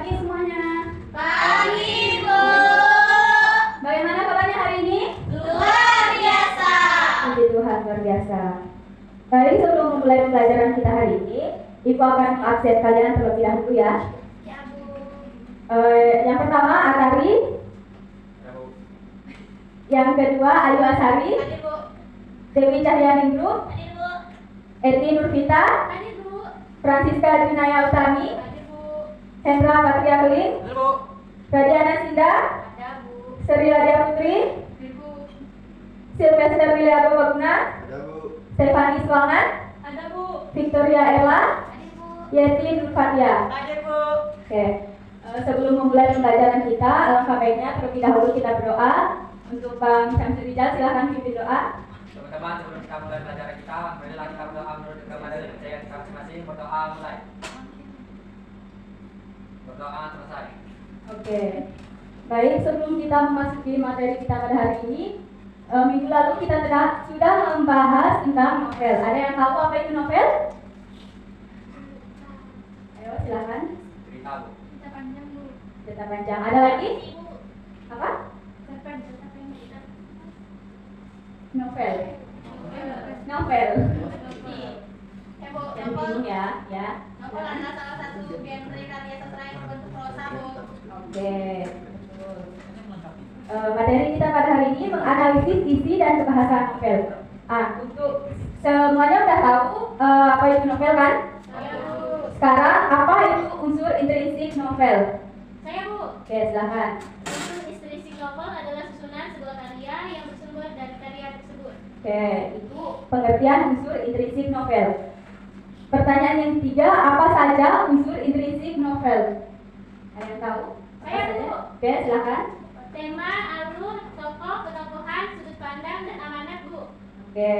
Pagi semuanya. Pagi, Bu. Bagaimana kabarnya hari ini? Luar biasa. Puji Tuhan, luar biasa. Baik, sebelum memulai pembelajaran kita hari ini, Ibu akan mengabsen kalian terlebih dahulu ya. Ya, Bu. Yang pertama, Atari. Ya, Bu. Yang kedua, Ayu Asari. Hadir, Bu. Dewi Cahyaningrum. Hadir, Bu. Eti Nurvita. Hadir, Bu. Francisca Junaya Utami. Hadir, Bu. Hendra Patria Keling. Hadir, Bu. Radiana Sinda. Ada, Bu. Sri Ladia Putri. Hadir, Bu. Sylvester Wiliado Baguna. Ada, Bu. Stefani Swangan. Ada, Bu. Victoria Erla. Hadir, Bu. Yeti Nurfatia. Hadir, Bu. Oke, sebelum memulai pembelajaran kita, alangkah baiknya terlebih dahulu kita berdoa. Untuk Bang Syamsul Rijal, silahkan pimpin doa. Teman-teman, sebelum kita mulai pelajaran kita, marilah kita berdoa menurut kepada kepercayaan kita masing-masing. Berdoa mulai. Berdoa selesai. Oke, baik, sebelum kita memasuki materi kita pada hari ini, minggu lalu kita sudah membahas tentang novel. Ada yang tahu apa itu novel? Ayo, silahkan. Cerita, Bu. Kita panjang, Bu. Cerita panjang. Ada lagi? Bu. Apa? Cerpen kita. Novel. Novel. Ya, Bu. Yang bingung ya, ya. Novel adalah salah satu genre karya sastra yang berbentuk prosa, Bu. Oke, betul. Materi kita pada hari ini menganalisis isi dan kebahasaan novel. Untuk semuanya udah tahu apa itu novel kan? Saya, Bu. Sekarang apa itu unsur intrinsik novel? Saya, Bu. Oke, silahkan. Unsur intrinsik novel adalah susunan sebuah karya yang bersumber dari karya tersebut. Oke, itu pengertian unsur intrinsik novel. Pertanyaan yang ketiga, apa saja unsur intrinsik novel? Ada yang tahu? Apa Saya, saja? Bu. Oke, silahkan. Tema, alur, tokoh, ketokohan, sudut pandang, dan amanat, Bu. Oke,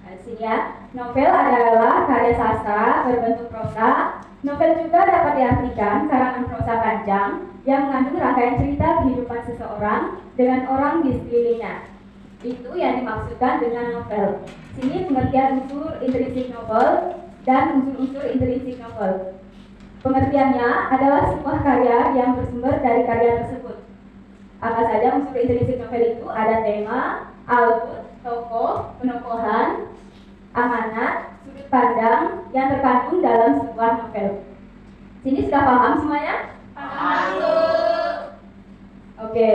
di sini ya. Novel adalah karya sastra berbentuk prosa. Novel juga dapat diartikan karangan prosa panjang yang mengandung rangkaian cerita kehidupan seseorang dengan orang di sekelilingnya. Itu yang dimaksudkan dengan novel. Sini pengertian unsur intrinsik novel dan unsur-unsur intrinsik novel. Pengertiannya adalah sebuah karya yang bersumber dari karya tersebut. Apa saja unsur intrinsik novel itu? Ada tema, alur, tokoh, penokohan, amanat, sudut pandang yang terkandung dalam sebuah novel. Sini sudah paham semuanya? Paham, Bu. Oke.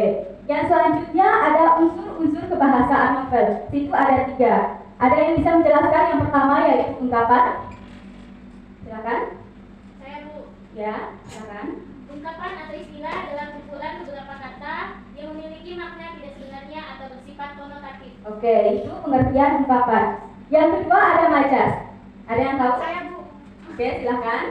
Yang selanjutnya ada unsur-unsur kebahasaan novel. Situ ada 3. Ada yang bisa menjelaskan? Yang pertama yaitu ungkapan. Silakan. Saya, Bu. Ya, silakan. Ungkapan atau istilah adalah kumpulan beberapa kata yang memiliki makna tidak sebenarnya atau bersifat konotatif. Oke, itu pengertian ungkapan. Yang kedua ada majas. Ada yang tahu? Saya, Bu. Oke, silakan.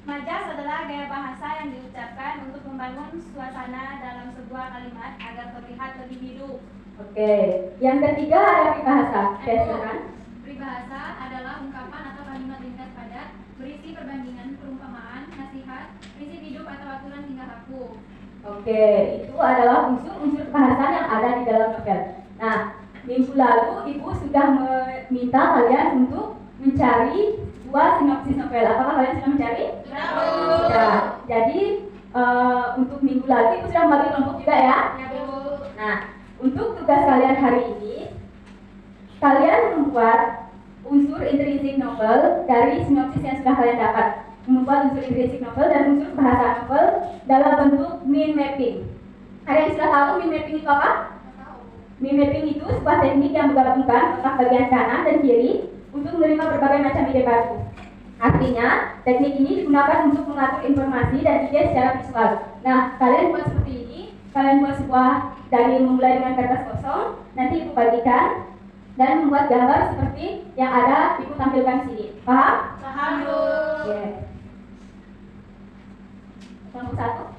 Majas adalah gaya bahasa yang diucapkan untuk membangun suasana dalam sebuah kalimat agar terlihat lebih hidup. Oke, yang ketiga ada peribahasa. Oke, silakan. Peribahasa adalah ungkapan atau kalimat ringkas padat berisi perbandingan, perumpamaan, nasihat, prinsip hidup atau aturan tingkah laku. Oke, itu adalah unsur-unsur kebahasaan yang ada di dalam novel. Nah, minggu lalu Ibu sudah meminta kalian untuk mencari 2 sinopsis novel. Apakah kalian sudah mencari? Sudah, Bu. Sudah. Jadi untuk minggu lalu Ibu sudah bagi kelompok juga ya. Ya, Bu. Nah, untuk tugas kalian hari ini, kalian membuat unsur intrinsik novel dari sinopsis yang sudah kalian dapat. Membuat unsur intrinsik novel dan unsur bahasa novel dalam bentuk mind mapping. Ada yang sudah tahu mind mapping itu apa? Mind mapping itu sebuah teknik yang menggabungkan otak bagian kanan dan kiri untuk menerima berbagai macam ide baru. Artinya, teknik ini digunakan untuk mengatur informasi dan ide secara visual. Nah, kalian buat seperti ini. Kalian buat sebuah dari memulai dengan kertas kosong, nanti Ibu bagikan dan membuat gambar seperti yang ada Ibu tampilkan sini. Paham? Paham, Bu. Oke. Kelompok 1.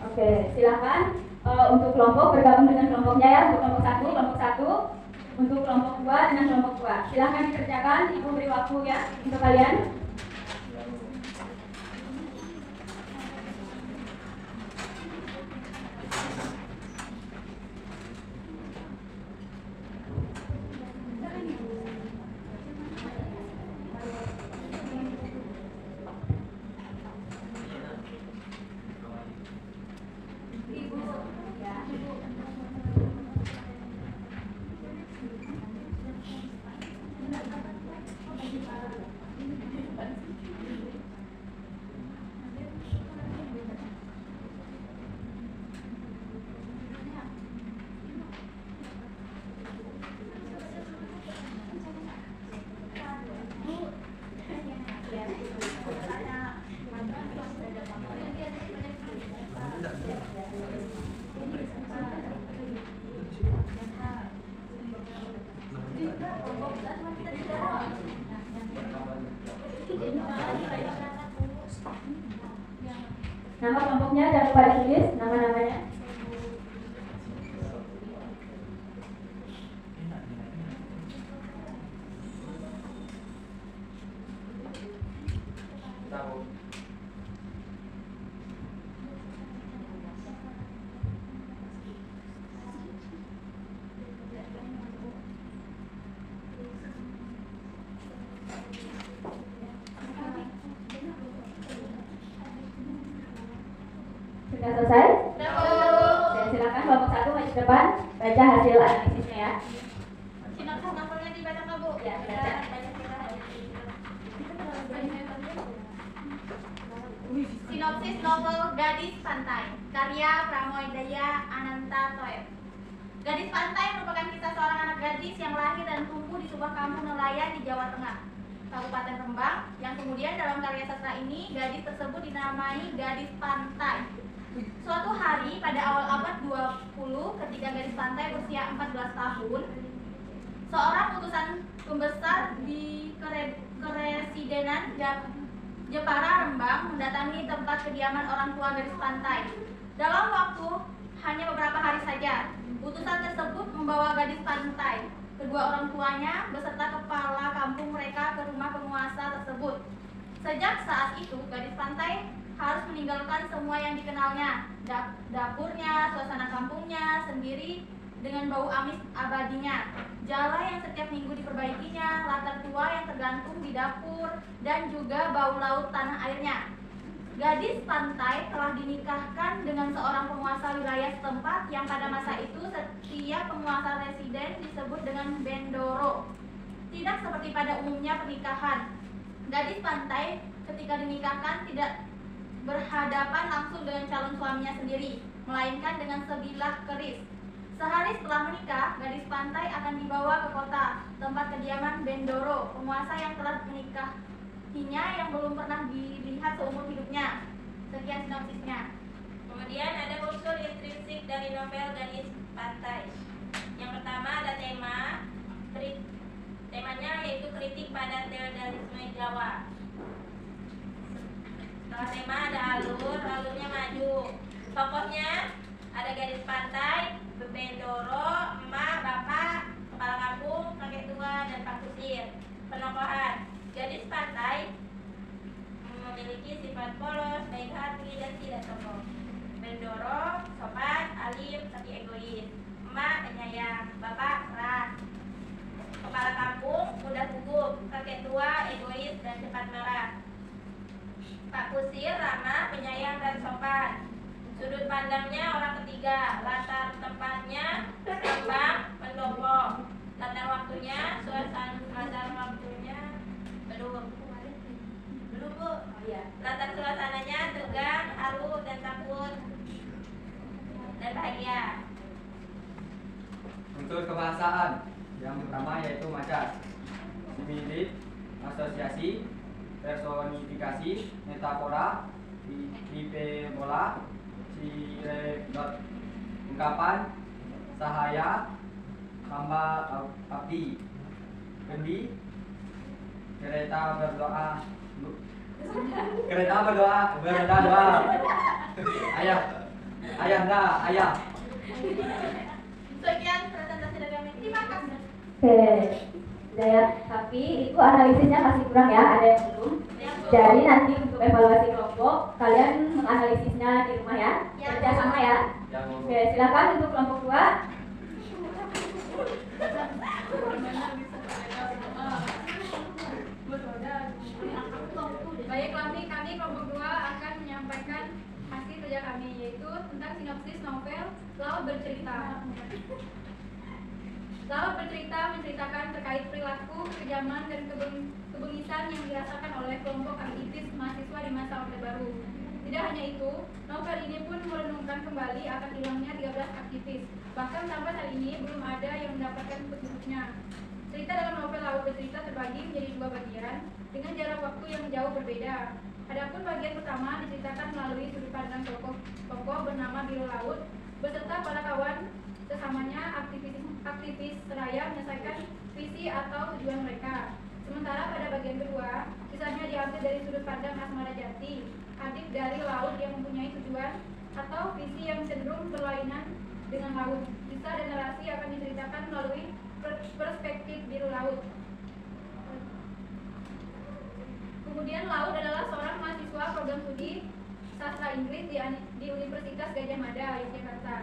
Oke, silakan untuk kelompok bergabung dengan kelompoknya ya. Untuk kelompok satu, untuk kelompok 2 dengan kelompok 2. Silakan dikerjakan, Ibu beri waktu ya untuk kalian. Nama kelompoknya jangan lupa ditulis nama-namanya. Sudah selesai? Oke, silakan kelompok 1 maju ke depan, baca hasil analisisnya ya. Sinopsis novelnya dibaca nggak, Bu? Ya, baca. Sinopsis novel Gadis Pantai, karya Pramoedaya Ananta Toeb. Gadis Pantai merupakan kisah seorang anak gadis yang lahir dan tumbuh di sebuah kampung nelayan di Jawa Tengah, Kabupaten Rembang, yang kemudian dalam karya sastra ini gadis tersebut dinamai Gadis Pantai. Suatu hari pada awal abad 20 ketika Gadis Pantai berusia 14 tahun, seorang utusan pembesar di Keresidenan Jepara Rembang mendatangi tempat kediaman orang tua Gadis Pantai. Dalam waktu hanya beberapa hari saja, utusan tersebut membawa Gadis Pantai, kedua orang tuanya beserta kepala kampung mereka ke rumah penguasa tersebut. Sejak saat itu, Gadis Pantai harus meninggalkan semua yang dikenalnya, dapurnya, suasana kampungnya sendiri dengan bau amis abadinya, jala yang setiap minggu diperbaikinya, latar tua yang tergantung di dapur, dan juga bau laut tanah airnya. Gadis Pantai telah dinikahkan dengan seorang penguasa wilayah setempat yang pada masa itu setiap penguasa residen disebut dengan Bendoro. Tidak seperti pada umumnya pernikahan, Gadis Pantai ketika dinikahkan tidak berhadapan langsung dengan calon suaminya sendiri, melainkan dengan sebilah keris. Sehari setelah menikah, Gadis Pantai akan dibawa ke kota, tempat kediaman Bendoro, penguasa yang telah menikahinya yang belum pernah dilihat seumur hidupnya. Sekian sinopsisnya. Kemudian ada unsur intrinsik dari novel Gadis Pantai. Yang pertama ada temanya yaitu kritik pada feodalisme Jawa. Setelah tema ada alurnya maju. Tokohnya ada Gadis Pantai, Bendoro, emak, bapak, kepala kampung, kakek tua, dan Pak Kusir. Penokohan: Gadis Pantai memiliki sifat polos, baik hati, dan tidak sombong. Bendoro sopan, alim, tapi egois. Emak penyayang, bapak keras. Kepala kampung mudah gugup, kakek tua egois dan cepat marah. Pak Kusir ramah, penyayang, dan sopan. Sudut pandangnya orang ketiga. Latar tempatnya Rembang, pendopo. Latar waktunya belum Bu. Latar suasananya tegang, haru, dan takut, dan bahagia. Unsur kebahasaan yang pertama yaitu macas, similit, asosiasi, personifikasi, metafora, hiperbola, sirebot, ungkapan, sahaya, hamba abdi, kendi, kereta berdoa, berdoa, ayah, Ayah enggak, ayah. Sekian presentasi dari kami. Terima kasih. Oke, udah ya. Tapi itu analisisnya masih kurang ya, ada yang belum. Jadi nanti untuk evaluasi kelompok, kalian menganalisisnya di rumah ya, kerja sama ya. Oke, silakan untuk kelompok 2. Baik, kami kelompok 2 akan menyampaikan hasil kerja kami, yaitu tentang sinopsis novel Laut Bercerita. Laut Bercerita menceritakan terkait perilaku, kekejaman, dan kebengisan yang dirasakan oleh kelompok aktivis mahasiswa di masa Orde Baru. Tidak hanya itu, novel ini pun merenungkan kembali akan hilangnya 13 aktivis. Bahkan sampai saat ini belum ada yang mendapatkan petunjuknya. Cerita dalam novel Laut Bercerita terbagi menjadi 2 bagian dengan jarak waktu yang jauh berbeda. Adapun bagian pertama diceritakan melalui sudut pandang tokoh bernama Biru Laut beserta para kawan sesamanya aktivis seraya menyelesaikan visi atau tujuan mereka. Sementara pada bagian kedua, kisahnya diambil dari sudut pandang Asmara Jati, adik dari Laut yang mempunyai tujuan atau visi yang cenderung berlainan dengan Laut. Kisah dan narasi akan diceritakan melalui perspektif Biru Laut. Kemudian Laut adalah seorang mahasiswa program studi sastra Inggris di Universitas Gadjah Mada, Yogyakarta.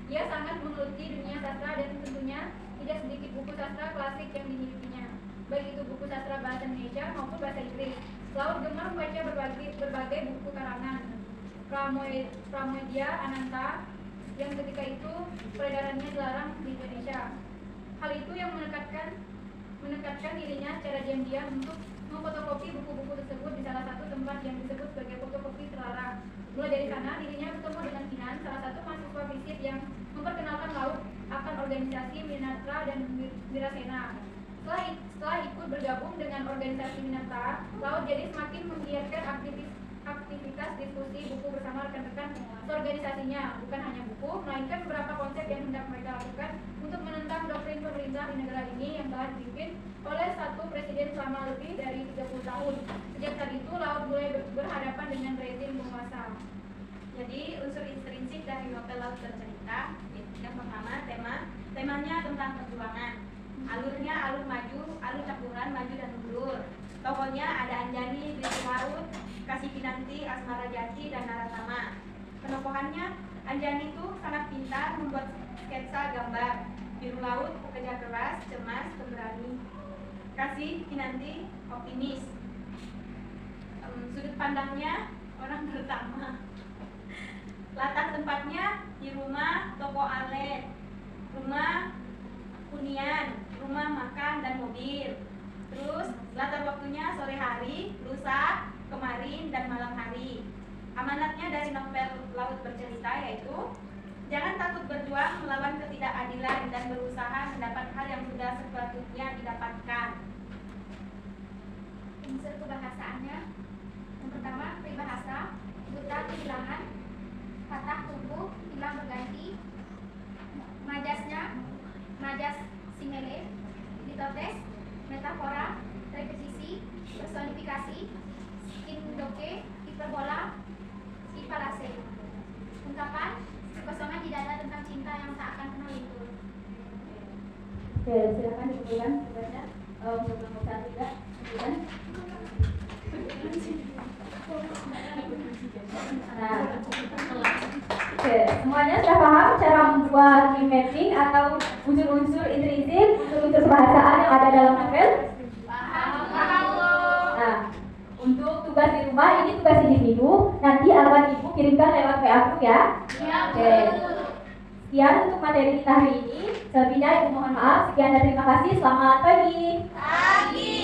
Ia sangat mengeluti dunia sastra dan tentunya tidak sedikit buku sastra klasik yang dimilikinya, baik itu buku sastra bahasa Indonesia maupun bahasa Inggris. Laut gemar membaca berbagai buku karangan Pramoedya Ananta yang ketika itu peredarannya dilarang di Indonesia. Hal itu yang menekatkan dirinya secara diam-diam untuk memfotokopi buku-buku tersebut di salah satu tempat yang disebut sebagai fotokopi terlarang. Mulai dari sana, dirinya bertemu dengan Kinan, salah satu mahasiswa FISIP yang memperkenalkan Laut akan organisasi Minatra dan Wirasena. Setelah ikut bergabung dengan organisasi Minatra, Laut jadi semakin menggiatkan aktivitas diskusi buku bersama rekan-rekan organisasinya. Bukan hanya buku, melainkan beberapa konsep yang hendak mereka lakukan untuk menentang doktrin pemerintah di negara ini yang telah dipimpin oleh satu presiden selama lebih dari 30 tahun. Sejak saat itu, Laut mulai berhadapan dengan rezim penguasa. Jadi unsur intrinsik dari novel Laut Bercerita, yang pertama temanya tentang perjuangan. Alurnya alur maju, alur campuran maju dan mundur. Tokohnya ada Anjani, Biru Laut, Kasih Kinanti, Asmara Jati, dan Naratama. Penokohannya, Anjani itu sangat pintar membuat sketsa gambar. Biru Laut pekerja keras, cemas, pemberani. Kasih Kinanti optimis. Sudut pandangnya orang pertama. Latar tempatnya di rumah toko alet, rumah hunian, rumah makan dan mobil. Terus latar waktunya sore hari, lusa, kemarin, dan malam hari. Amanatnya dari novel Laut Bercerita yaitu jangan takut berjuang melawan ketidakadilan dan berusaha mendapat hal yang sudah sepatutnya didapatkan. Unsur kebahasaannya, yang pertama peribahasa, buta kehilangan, patah tumbuh, hilang berganti. Majasnya, majas simile, litotes, metafora, reposisi, personifikasi, indoke, hiperbola, hiperase. Ungkapan, kekosongan tidak ada tentang cinta yang tak akan pernah luntur. Oke, silakan dibuka tugasnya untuk kelompok 1 juga. Nah, oke, semuanya sudah paham cara membuat game mapping atau unsur-unsur intrinsik, unsur-unsur kebahasaan yang ada dalam novel? Nah, untuk tugas di rumah, ini tugas individu, nanti akan ibu kirimkan lewat WA aku ya. Oke. Sekian untuk materi kita hari ini. Selebihnya ibu mohon maaf. Sekian dan terima kasih. Selamat pagi.